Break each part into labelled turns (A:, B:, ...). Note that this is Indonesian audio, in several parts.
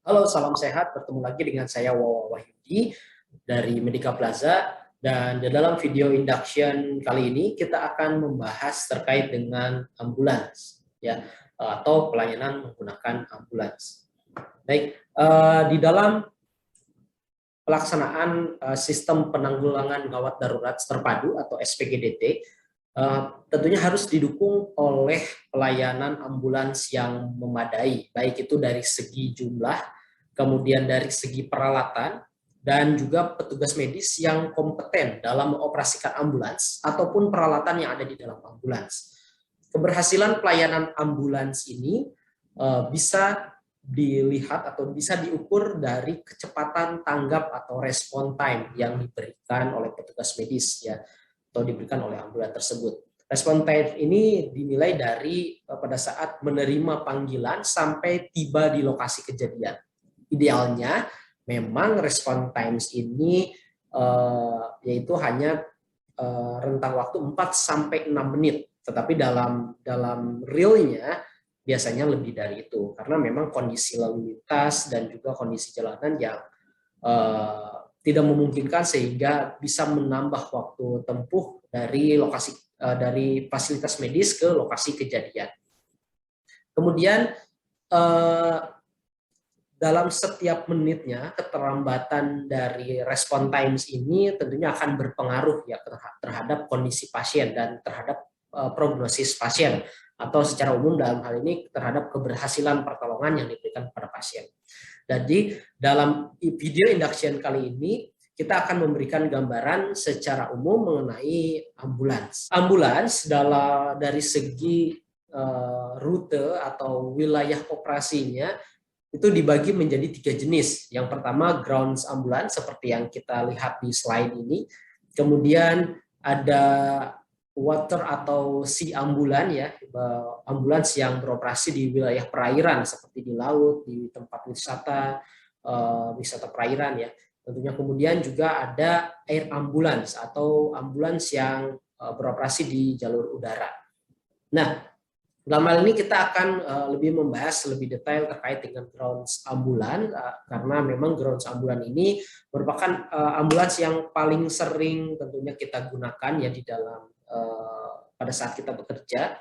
A: Halo, salam sehat. Bertemu lagi dengan saya Wawa Wahyudi dari Medika Plaza. Dan di dalam video induction kali ini kita akan membahas terkait dengan ambulans, ya, atau pelayanan menggunakan ambulans. Baik, di dalam pelaksanaan sistem penanggulangan gawat darurat terpadu atau SPGDT, tentunya harus didukung oleh pelayanan ambulans yang memadai, baik itu dari segi jumlah, kemudian dari segi peralatan, dan juga petugas medis yang kompeten dalam mengoperasikan ambulans ataupun peralatan yang ada di dalam ambulans. Keberhasilan pelayanan ambulans ini bisa dilihat atau bisa diukur dari kecepatan tanggap atau respon time yang diberikan oleh petugas medis, ya, atau diberikan oleh ambulans tersebut. Respon time ini dinilai dari pada saat menerima panggilan sampai tiba di lokasi kejadian. Idealnya memang respon times ini yaitu hanya rentang waktu 4 sampai 6 menit, tetapi dalam realnya biasanya lebih dari itu karena memang kondisi lalu lintas dan juga kondisi jalanan yang tidak memungkinkan sehingga bisa menambah waktu tempuh dari lokasi dari fasilitas medis ke lokasi kejadian. Kemudian dalam setiap menitnya keterlambatan dari respon times ini tentunya akan berpengaruh ya terhadap kondisi pasien dan terhadap prognosis pasien, atau secara umum dalam hal ini terhadap keberhasilan pertolongan yang diberikan kepada pasien. Jadi dalam video induction kali ini kita akan memberikan gambaran secara umum mengenai ambulans. Ambulans dari segi rute atau wilayah operasinya itu dibagi menjadi 3 jenis. Yang pertama ground ambulans seperti yang kita lihat di slide ini. Kemudian ada water atau sea ambulans, ya, ambulans yang beroperasi di wilayah perairan seperti di laut, di tempat wisata perairan, ya. Tentunya kemudian juga ada air ambulans atau ambulans yang beroperasi di jalur udara. Nah, dalam hal ini kita akan lebih membahas lebih detail terkait dengan ground ambulans karena memang ground ambulans ini merupakan ambulans yang paling sering tentunya kita gunakan ya di dalam pada saat kita bekerja.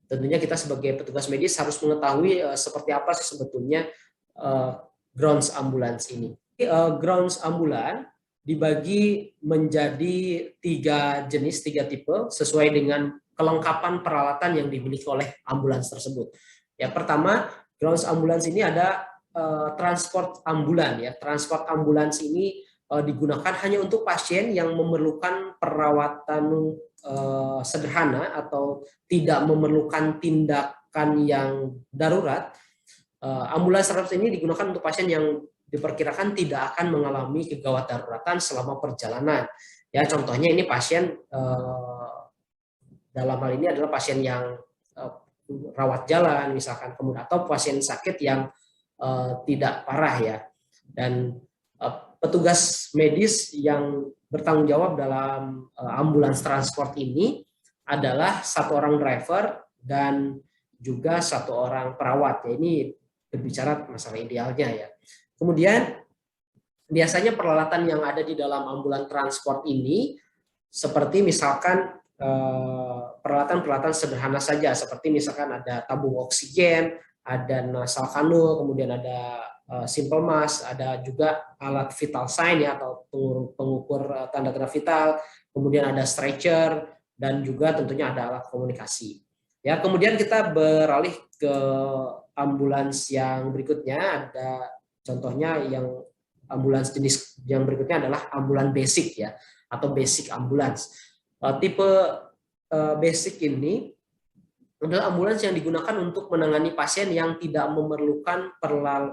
A: Tentunya kita sebagai petugas medis harus mengetahui seperti apa sih sebetulnya ground ambulans ini. Ground ambulans dibagi menjadi 3 jenis, 3 tipe sesuai dengan kelengkapan peralatan yang dimiliki oleh ambulans tersebut. Ya, pertama, ground ambulans ini ada transport ambulans, ya. Transport ambulans ini digunakan hanya untuk pasien yang memerlukan perawatan sederhana atau tidak memerlukan tindakan yang darurat. Ambulans ini digunakan untuk pasien yang diperkirakan tidak akan mengalami kegawat daruratan selama perjalanan. Ya, contohnya ini pasien dalam hal ini adalah pasien yang rawat jalan misalkan, kemudian atau pasien sakit yang tidak parah, ya. Dan petugas medis yang bertanggung jawab dalam ambulans transport ini adalah 1 orang driver dan juga 1 orang perawat. Ya, ini berbicara masalah idealnya, ya. Kemudian biasanya peralatan yang ada di dalam ambulans transport ini seperti misalkan peralatan-peralatan sederhana saja, seperti misalkan ada tabung oksigen, ada nasal kanul, kemudian ada simple mask, ada juga alat vital sign, ya, atau pengukur tanda-tanda vital, kemudian ada stretcher, dan juga tentunya ada alat komunikasi. Ya, kemudian kita beralih ke ambulans yang berikutnya. Ada contohnya yang ambulans jenis yang berikutnya adalah ambulans basic, ya, atau basic ambulans. Tipe basic ini adalah ambulans yang digunakan untuk menangani pasien yang tidak memerlukan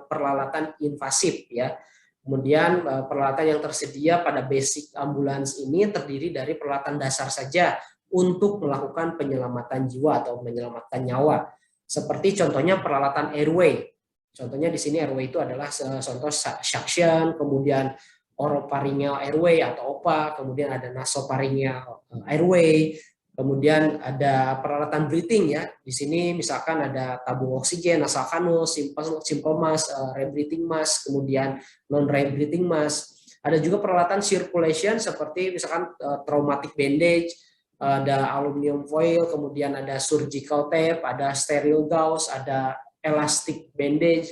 A: peralatan invasif, ya. Kemudian peralatan yang tersedia pada basic ambulans ini terdiri dari peralatan dasar saja untuk melakukan penyelamatan jiwa atau menyelamatkan nyawa. Seperti contohnya peralatan airway. Contohnya di sini airway itu adalah contoh suction, kemudian oropharyngeal airway atau OPA, kemudian ada nasopharyngeal airway, Kemudian ada peralatan breathing ya. Di sini misalkan ada tabung oksigen, nasal kanul, simple mask, rebreathing mask, kemudian non rebreathing mask. Ada juga peralatan circulation seperti misalkan traumatic bandage, ada aluminium foil, kemudian ada surgical tape, ada sterile gauze, ada elastic bandage,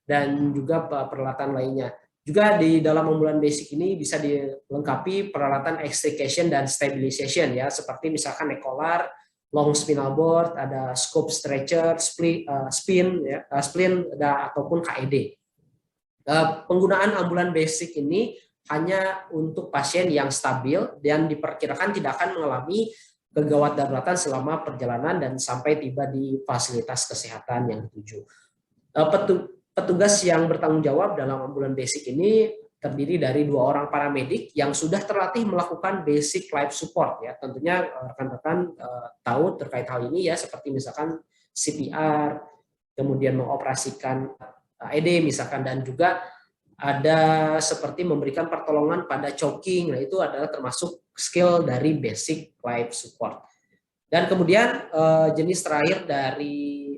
A: dan juga peralatan lainnya. Juga di dalam ambulan basic ini bisa dilengkapi peralatan extrication dan stabilization ya, seperti misalkan nekolar, long spinal board, ada scope stretcher, splint, ataupun KED. Penggunaan ambulan basic ini hanya untuk pasien yang stabil dan diperkirakan tidak akan mengalami kegawat daruratan selama perjalanan dan sampai tiba di fasilitas kesehatan yang dituju. Petugas yang bertanggung jawab dalam ambulan basic ini terdiri dari 2 orang paramedik yang sudah terlatih melakukan basic life support ya. Tentunya rekan-rekan tahu terkait hal ini ya, seperti misalkan CPR, kemudian mengoperasikan AED misalkan, dan juga ada seperti memberikan pertolongan pada choking. Nah, itu adalah termasuk skill dari basic life support. Dan kemudian jenis terakhir dari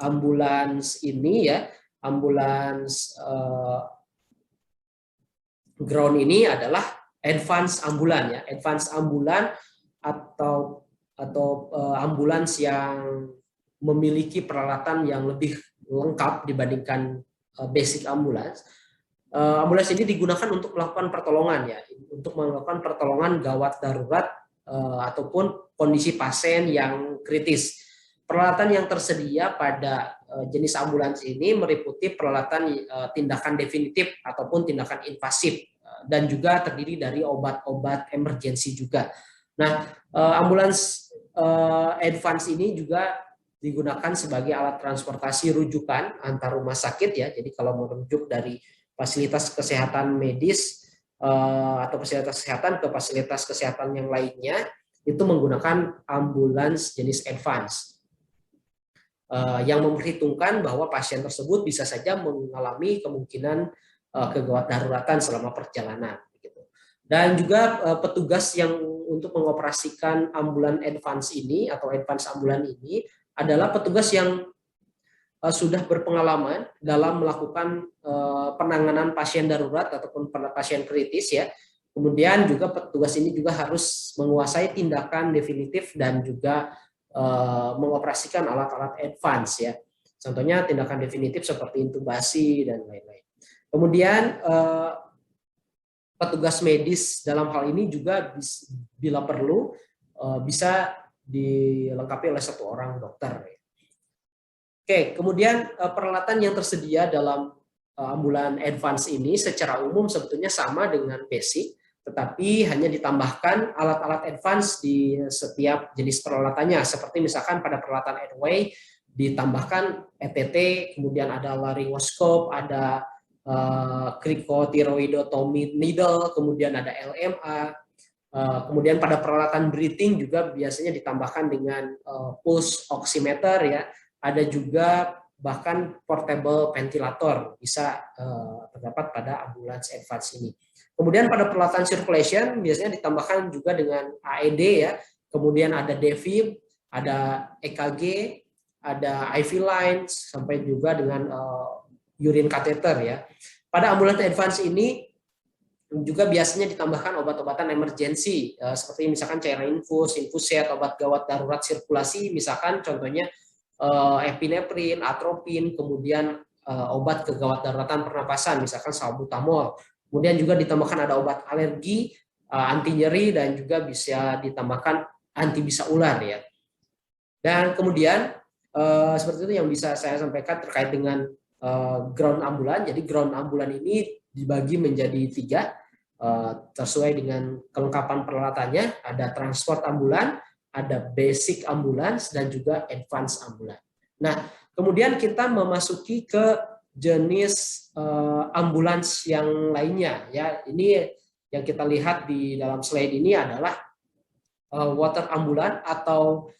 A: ambulans ini ya, ambulans ground ini adalah advance ambulan ya. Advance ambulan atau ambulans yang memiliki peralatan yang lebih lengkap dibandingkan basic ambulans. Ambulans ini digunakan untuk melakukan pertolongan ya, untuk melakukan pertolongan gawat darurat ataupun kondisi pasien yang kritis. Peralatan yang tersedia pada jenis ambulans ini meliputi peralatan tindakan definitif ataupun tindakan invasif, dan juga terdiri dari obat-obat emergensi juga. Nah, ambulans advance ini juga digunakan sebagai alat transportasi rujukan antar rumah sakit ya. Jadi kalau merujuk dari fasilitas kesehatan medis atau fasilitas kesehatan ke fasilitas kesehatan yang lainnya, itu menggunakan ambulans jenis advance. Yang memperhitungkan bahwa pasien tersebut bisa saja mengalami kemungkinan kegawat daruratan selama perjalanan. Dan juga petugas yang untuk mengoperasikan ambulan advance ini atau advance ambulan ini adalah petugas yang sudah berpengalaman dalam melakukan penanganan pasien darurat ataupun pasien kritis ya. Kemudian juga petugas ini juga harus menguasai tindakan definitif dan juga mengoperasikan alat-alat advance ya. Contohnya tindakan definitif seperti intubasi dan lain-lain. Kemudian petugas medis dalam hal ini juga bila perlu bisa dilengkapi oleh 1 orang dokter. Oke, kemudian peralatan yang tersedia dalam ambulan advance ini secara umum sebetulnya sama dengan basic, tetapi hanya ditambahkan alat-alat advance di setiap jenis peralatannya. Seperti misalkan pada peralatan airway ditambahkan ETT, kemudian ada laryngoskop, ada cricothyroidotomy needle, kemudian ada LMA. Kemudian pada peralatan breathing juga biasanya ditambahkan dengan pulse oximeter ya. Ada juga bahkan portable ventilator bisa terdapat pada ambulans advance ini. Kemudian pada peralatan circulation biasanya ditambahkan juga dengan AED ya. Kemudian ada defib, ada EKG, ada IV lines, sampai juga dengan urine catheter ya. Pada ambulans advance ini juga biasanya ditambahkan obat-obatan emergensi seperti misalkan cairan infus, infuset, obat gawat darurat sirkulasi, misalkan contohnya epinefrin, atropin, kemudian obat kegawat daruratan pernapasan, misalkan salbutamol. Kemudian juga ditambahkan ada obat alergi, anti nyeri, dan juga bisa ditambahkan anti bisa ular ya. Dan kemudian seperti itu yang bisa saya sampaikan terkait dengan ground ambulan. Jadi ground ambulan ini dibagi menjadi 3 sesuai dengan kelengkapan peralatannya. Ada transport ambulan, ada basic ambulans, dan juga advance ambulan. Nah, kemudian kita memasuki ke jenis ambulans yang lainnya ya. Ini yang kita lihat di dalam slide ini adalah water ambulan atau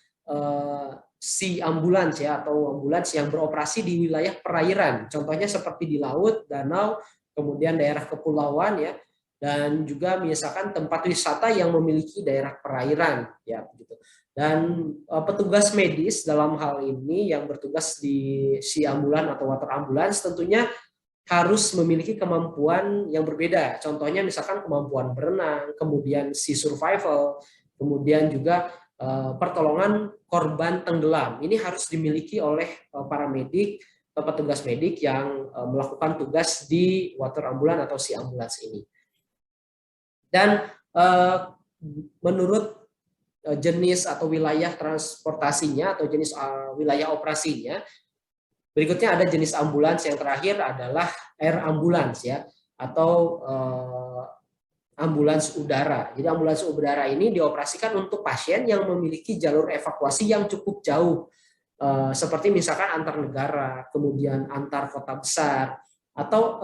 A: sea ambulans ya, atau ambulans yang beroperasi di wilayah perairan. Contohnya seperti di laut, danau, kemudian daerah kepulauan ya, dan juga misalkan tempat wisata yang memiliki daerah perairan ya begitu. Dan petugas medis dalam hal ini yang bertugas di si ambulan atau water ambulance tentunya harus memiliki kemampuan yang berbeda. Contohnya misalkan kemampuan berenang, kemudian si survival, kemudian juga pertolongan korban tenggelam. Ini harus dimiliki oleh para medik, petugas medik yang melakukan tugas di water ambulance atau si ambulans ini. Dan menurut jenis atau wilayah transportasinya atau jenis wilayah operasinya, berikutnya ada jenis ambulans yang terakhir adalah air ambulans ya, atau ambulans udara. Jadi ambulans udara ini dioperasikan untuk pasien yang memiliki jalur evakuasi yang cukup jauh, seperti misalkan antar negara, kemudian antar kota besar, atau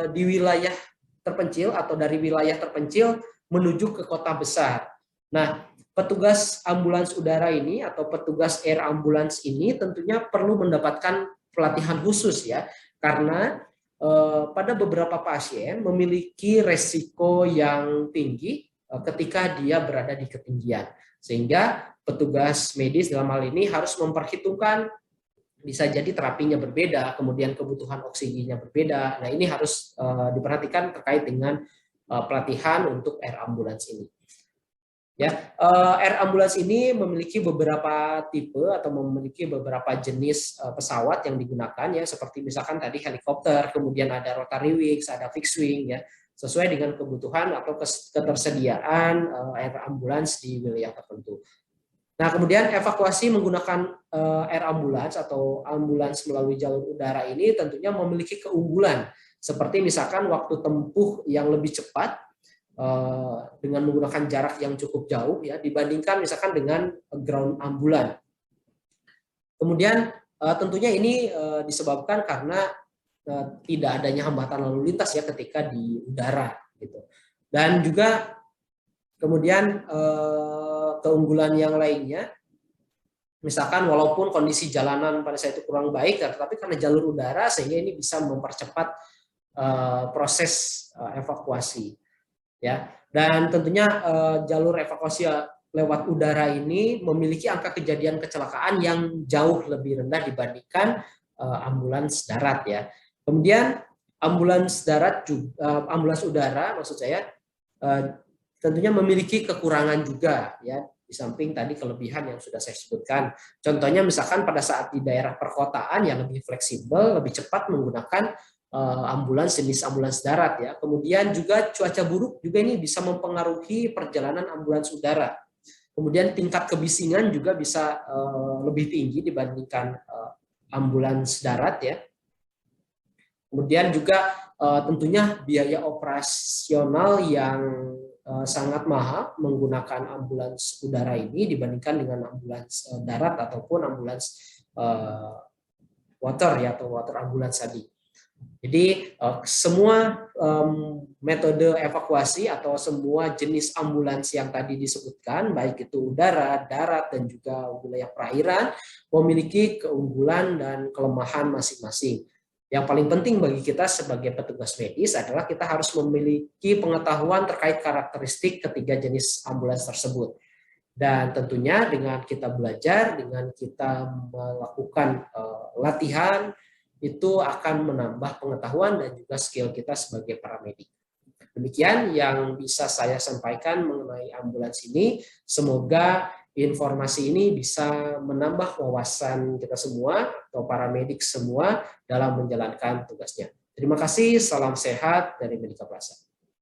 A: di wilayah terpencil atau dari wilayah terpencil menuju ke kota besar. Nah, petugas ambulans udara ini atau petugas air ambulance ini tentunya perlu mendapatkan pelatihan khusus ya, karena pada beberapa pasien memiliki resiko yang tinggi ketika dia berada di ketinggian, sehingga petugas medis dalam hal ini harus memperhitungkan bisa jadi terapinya berbeda, kemudian kebutuhan oksigennya berbeda. Nah, ini harus diperhatikan terkait dengan pelatihan untuk air ambulance ini. Ya, air ambulance ini memiliki beberapa tipe atau memiliki beberapa jenis pesawat yang digunakan ya, seperti misalkan tadi helikopter, kemudian ada rotary wings, ada fixed wing ya, sesuai dengan kebutuhan atau ketersediaan air ambulance di wilayah tertentu. Nah, kemudian evakuasi menggunakan air ambulance atau ambulans melalui jalur udara ini tentunya memiliki keunggulan, seperti misalkan waktu tempuh yang lebih cepat dengan menggunakan jarak yang cukup jauh ya dibandingkan misalkan dengan ground ambulans. Kemudian tentunya ini disebabkan karena tidak adanya hambatan lalu lintas ya ketika di udara gitu. Dan juga kemudian keunggulan yang lainnya, misalkan walaupun kondisi jalanan pada saat itu kurang baik, tetapi karena jalur udara sehingga ini bisa mempercepat proses evakuasi, ya. Dan tentunya jalur evakuasi lewat udara ini memiliki angka kejadian kecelakaan yang jauh lebih rendah dibandingkan ambulans darat, ya. Kemudian ambulans darat juga, ambulans udara maksud saya, tentunya memiliki kekurangan juga ya, di samping tadi kelebihan yang sudah saya sebutkan. Contohnya misalkan pada saat di daerah perkotaan yang lebih fleksibel, lebih cepat menggunakan ambulans jenis ambulans darat ya. Kemudian juga cuaca buruk juga ini bisa mempengaruhi perjalanan ambulans udara. Kemudian tingkat kebisingan juga bisa lebih tinggi dibandingkan ambulans darat ya. Kemudian juga tentunya biaya operasional yang sangat mahal menggunakan ambulans udara ini dibandingkan dengan ambulans darat ataupun ambulans water ya, atau water ambulance tadi. Jadi semua metode evakuasi atau semua jenis ambulans yang tadi disebutkan, baik itu udara, darat, dan juga wilayah perairan, memiliki keunggulan dan kelemahan masing-masing. Yang paling penting bagi kita sebagai petugas medis adalah kita harus memiliki pengetahuan terkait karakteristik ketiga jenis ambulans tersebut. Dan tentunya dengan kita belajar, dengan kita melakukan latihan, itu akan menambah pengetahuan dan juga skill kita sebagai paramedik. Demikian yang bisa saya sampaikan mengenai ambulans ini. Semoga informasi ini bisa menambah wawasan kita semua atau paramedik semua dalam menjalankan tugasnya. Terima kasih, salam sehat dari Medika Plaza.